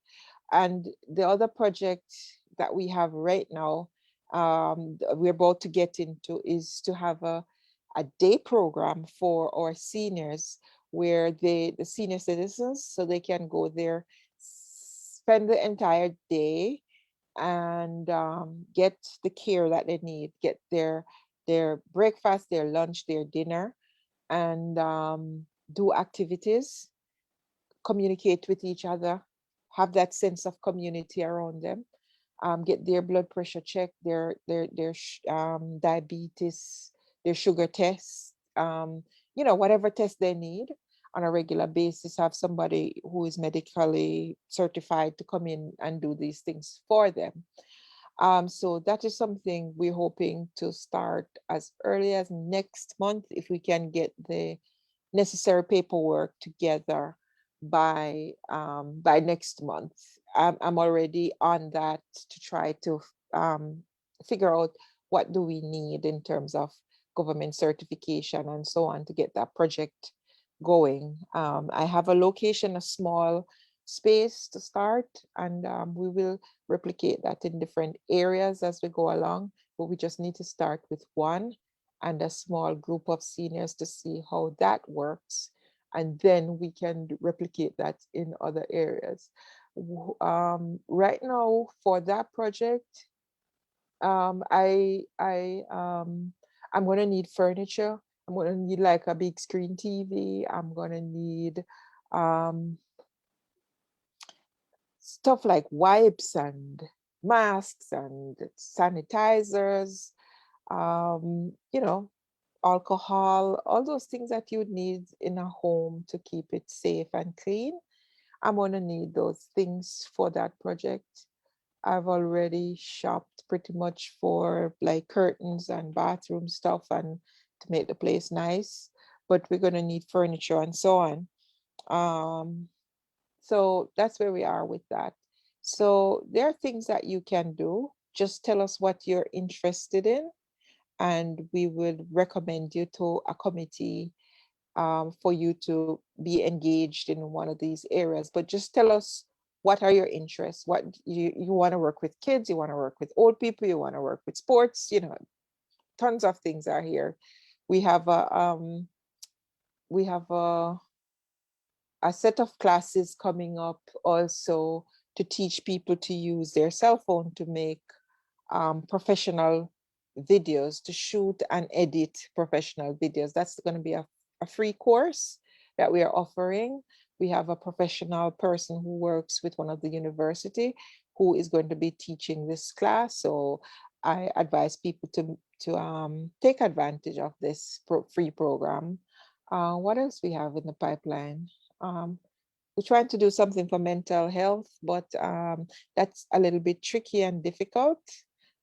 And the other project that we have right now, we're about to get into, is to have a day program for our seniors where the senior citizens, so they can go there, spend the entire day and get the care that they need, get their breakfast, their lunch, their dinner, and do activities, communicate with each other, have that sense of community around them. get their blood pressure checked, their diabetes, their sugar tests, whatever test they need on a regular basis, have somebody who is medically certified to come in and do these things for them. So that is something we're hoping to start as early as next month, if we can get the necessary paperwork together by next month. I'm already on that to try to figure out what do we need in terms of government certification and so on to get that project going. I have a location, a small space to start, and we will replicate that in different areas as we go along, but we just need to start with one and a small group of seniors to see how that works. And then we can replicate that in other areas. Right now for that project, I'm gonna need furniture. I'm gonna need like a big screen TV. I'm gonna need stuff like wipes and masks and sanitizers, you know, alcohol, all those things that you would need in a home to keep it safe and clean. I'm gonna need those things for that project. I've already shopped pretty much for like curtains and bathroom stuff and to make the place nice, but we're gonna need furniture and so on. Um, so that's where we are with that. So there are things that you can do. Just tell us what you're interested in, and we would recommend you to a committee for you to be engaged in one of these areas. But just tell us, what are your interests? What you want to work with kids, you want to work with old people, you want to work with sports, tons of things are here. We have a set of classes coming up also to teach people to use their cell phone to make professional videos, to shoot and edit professional videos. That's going to be a free course that we are offering. We have a professional person who works with one of the university who is going to be teaching this class. So I advise people to take advantage of this free program. What else we have in the pipeline? We're trying to do something for mental health, but that's a little bit tricky and difficult.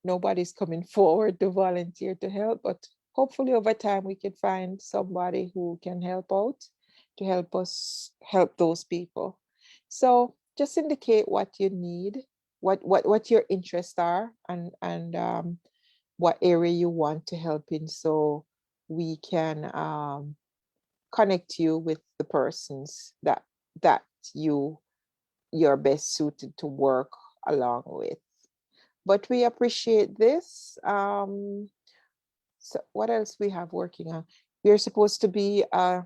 Nobody's coming forward to volunteer to help, but hopefully over time we can find somebody who can help out to help us help those people. So just indicate what you need, what your interests are, and what area you want to help in, so we can connect you with the persons that you're best suited to work along with. But we appreciate this. So what else we have working on? We're supposed to be a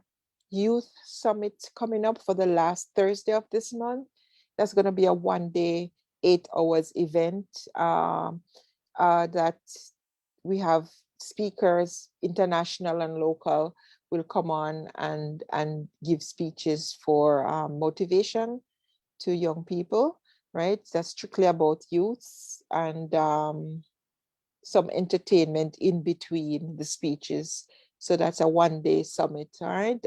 youth summit coming up for the last Thursday of this month. That's going to be a 1 day, 8 hours event that we have speakers, international and local, will come on and give speeches for motivation to young people, right? That's strictly about youths, and some entertainment in between the speeches. So that's a 1 day summit, right?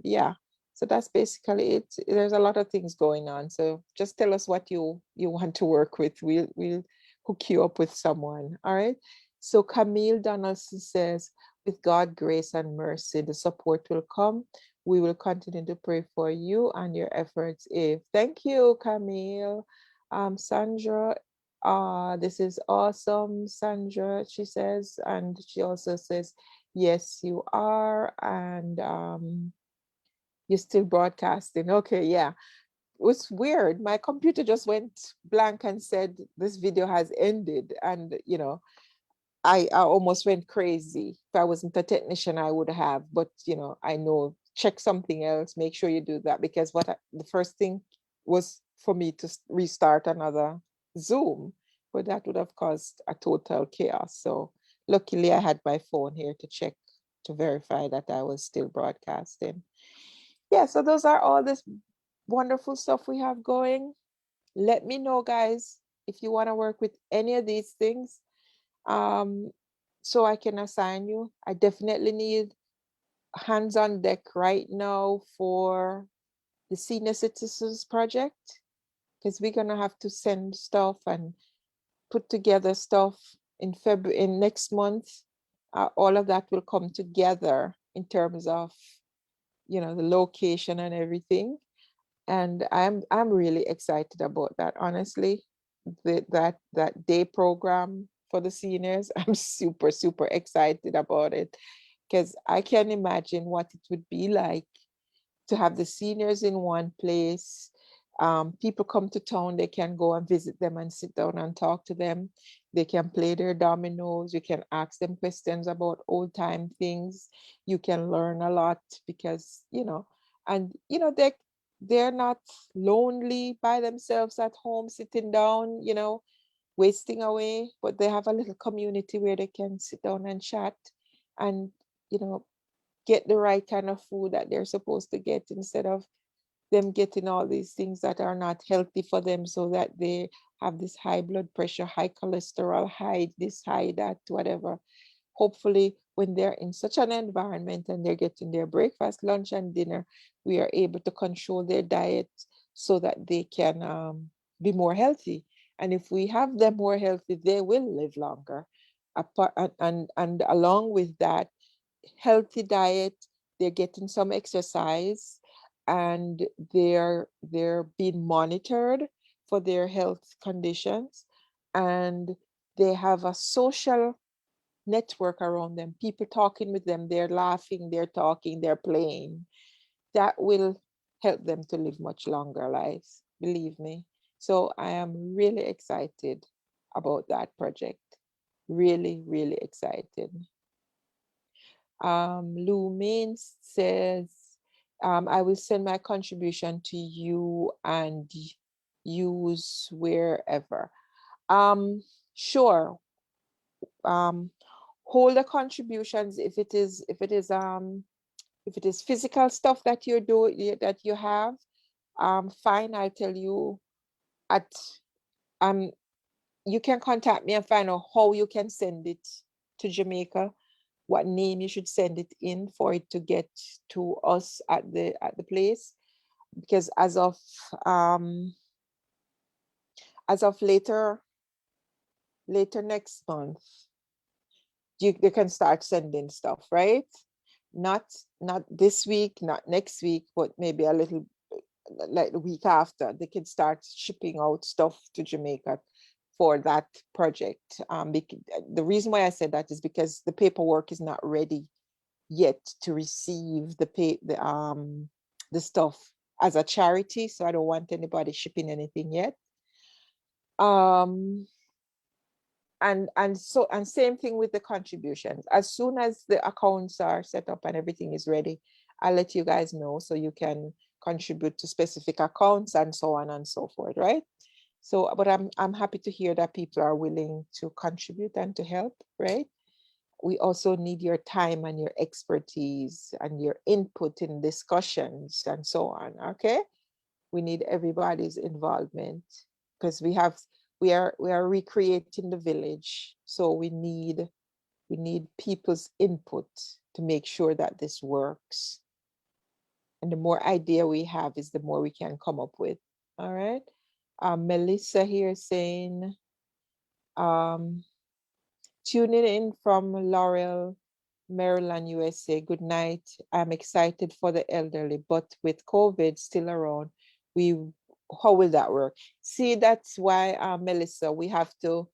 Yeah, so that's basically it. There's a lot of things going on. So just tell us what you want to work with. We'll hook you up with someone. All right. So Camille Donaldson says, with God, grace, and mercy, the support will come. We will continue to pray for you and your efforts. If thank you, Camille. Sandra, this is awesome, Sandra, she says, and she also says, yes, you are, and you're still broadcasting. Okay, yeah. It was weird. My computer just went blank and said this video has ended, and I almost went crazy. If I wasn't a technician, I would have, but I know, check something else, make sure you do that, because the first thing was for me to restart another Zoom, but that would have caused a total chaos. So luckily I had my phone here to check, to verify that I was still broadcasting. Yeah, so those are all this wonderful stuff we have going. Let me know, guys, if you want to work with any of these things, so I can assign you. I definitely need hands on deck right now for the senior citizens project, because we're gonna have to send stuff and put together stuff in February, in next month. All of that will come together in terms of, you know, the location and everything. And I'm really excited about that, honestly. That day program for the seniors, I'm super, super excited about it, because I can imagine what it would be like to have the seniors in one place. People come to town, they can go and visit them and sit down and talk to them. They can play their dominoes. You can ask them questions about old time things. You can learn a lot because, you know, and you know, they're not lonely by themselves at home, sitting down, you know, wasting away, but they have a little community where they can sit down and chat and, you know, get the right kind of food that they're supposed to get, instead of them getting all these things that are not healthy for them, so that they have this high blood pressure, high cholesterol, high this, high that, whatever. Hopefully, when they're in such an environment and they're getting their breakfast, lunch, and dinner, we are able to control their diet so that they can be more healthy. And if we have them more healthy, they will live longer. And along with that, healthy diet, they're getting some exercise, and they're being monitored for their health conditions, and they have a social network around them, people talking with them, they're laughing, they're talking, they're playing. That will help them to live much longer lives, believe me. So I am really excited about that project. Really, really excited. Lou Main says, I will send my contribution to you and use wherever. Sure. Hold the contributions if it is physical stuff that you do, that you have. Fine, I'll tell you at you can contact me and find out how you can send it to Jamaica, what name you should send it in for it to get to us at the place. Because as of later next month, they can start sending stuff, right? Not not this week, not next week, but maybe a little like the week after, they can start shipping out stuff to Jamaica for that project. The reason why I said that is because the paperwork is not ready yet to receive the stuff as a charity, so I don't want anybody shipping anything yet. And same thing with the contributions. As soon as the accounts are set up and everything is ready, I'll let you guys know so you can contribute to specific accounts and so on and so forth, right? So, but I'm happy to hear that people are willing to contribute and to help, right? We also need your time and your expertise and your input in discussions and so on, okay? We need everybody's involvement, because we are recreating the village, so we need people's input to make sure that this works. And the more idea we have is the more we can come up with. All right. Melissa here saying, tuning in from Laurel, Maryland, USA. Good night. I'm excited for the elderly, but with COVID still around, how will that work? See, that's why, Melissa, we have to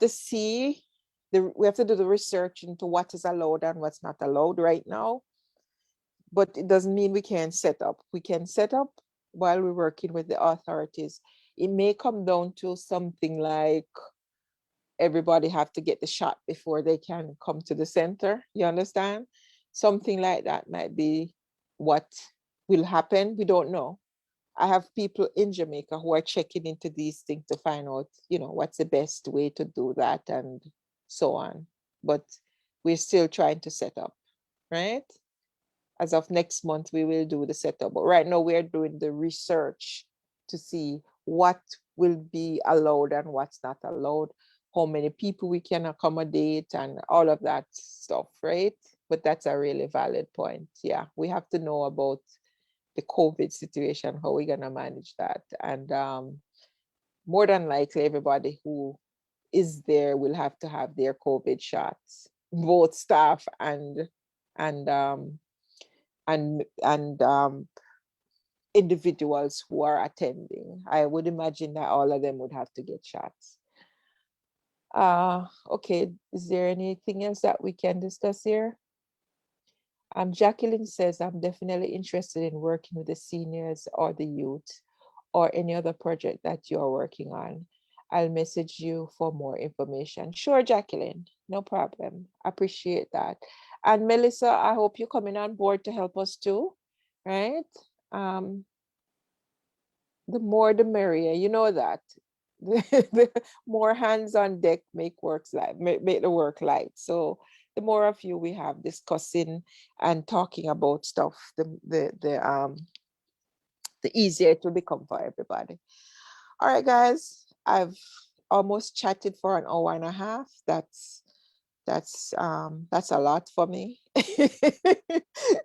see we have to do the research into what is allowed and what's not allowed right now. But it doesn't mean we can't set up. We can set up while we're working with the authorities. It may come down to something like everybody have to get the shot before they can come to the center. You understand? Something like that might be what will happen. We don't know. I have people in Jamaica who are checking into these things to find out, what's the best way to do that and so on. But we're still trying to set up, right? As of next month, we will do the setup. But right now, we're doing the research to see what will be allowed and what's not allowed, how many people we can accommodate, and all of that stuff, right? But that's a really valid point. Yeah, we have to know about the COVID situation, how we're gonna manage that. And more than likely, everybody who is there will have to have their COVID shots, both staff and um, and individuals who are attending. I would imagine that all of them would have to get shots. Okay, is there anything else that we can discuss here? Jacqueline says, I'm definitely interested in working with the seniors or the youth or any other project that you're working on. I'll message you for more information. Sure, Jacqueline, no problem. Appreciate that. And Melissa, I hope you're coming on board to help us too, right? Um, the more the merrier, you know that. The more hands on deck make works light, make the work light. So the more of you we have discussing and talking about stuff, the easier it will become for everybody. All right, guys, I've almost chatted for an hour and a half. That's a lot for me.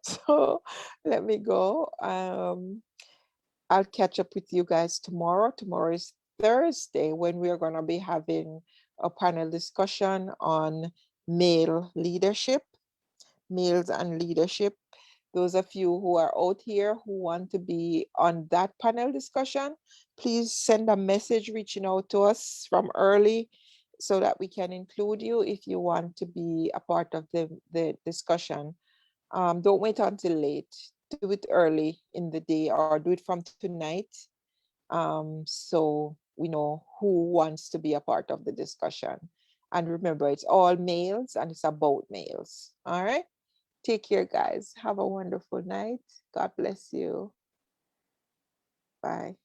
So let me go. I'll catch up with you guys tomorrow. Tomorrow is Thursday when we are going to be having a panel discussion on male leadership, males and leadership. Those of you who are out here who want to be on that panel discussion, please send a message reaching out to us from early so that we can include you if you want to be a part of the discussion. Don't wait until late. Do it early in the day or do it from tonight, so we know who wants to be a part of the discussion. And remember, it's all males and it's about males. All right. Take care, guys. Have a wonderful night. God bless you. Bye.